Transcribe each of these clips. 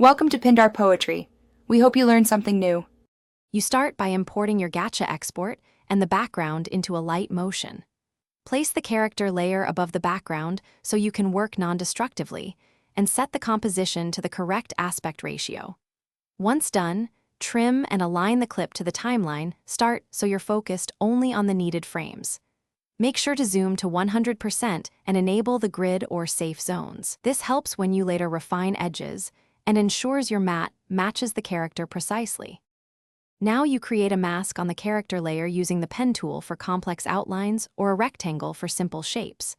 Welcome to Pindar Poetry. We hope you learned something new. You start by importing your Gacha export and the background into Alight Motion. Place the character layer above the background so you can work non-destructively, and set the composition to the correct aspect ratio. Once done, trim and align the clip to the timeline start so you're focused only on the needed frames. Make sure to zoom to 100% and enable the grid or safe zones. This helps when you later refine edges and ensures your matte matches the character precisely. Now you create a mask on the character layer using the pen tool for complex outlines or a rectangle for simple shapes.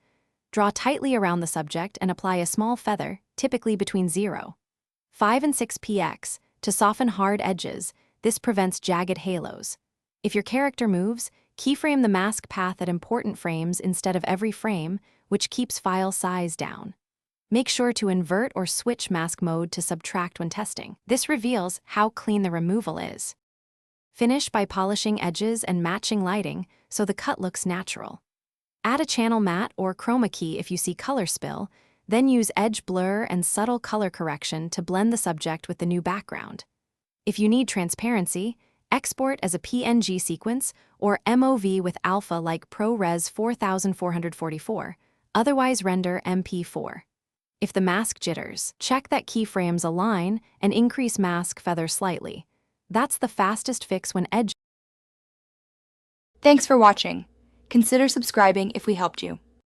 Draw tightly around the subject and apply a small feather, typically between 0.5 and 6 px, to soften hard edges. This prevents jagged halos. If your character moves, keyframe the mask path at important frames instead of every frame, which keeps file size down. Make sure to invert or switch mask mode to subtract when testing. This reveals how clean the removal is. Finish by polishing edges and matching lighting so the cut looks natural. Add a channel matte or chroma key if you see color spill, then use edge blur and subtle color correction to blend the subject with the new background. If you need transparency, export as a PNG sequence or MOV with alpha like ProRes 4444, otherwise render MP4. If the mask jitters, check that keyframes align and increase mask feather slightly. That's the fastest fix when edge. Thanks for watching. Consider subscribing if we helped you.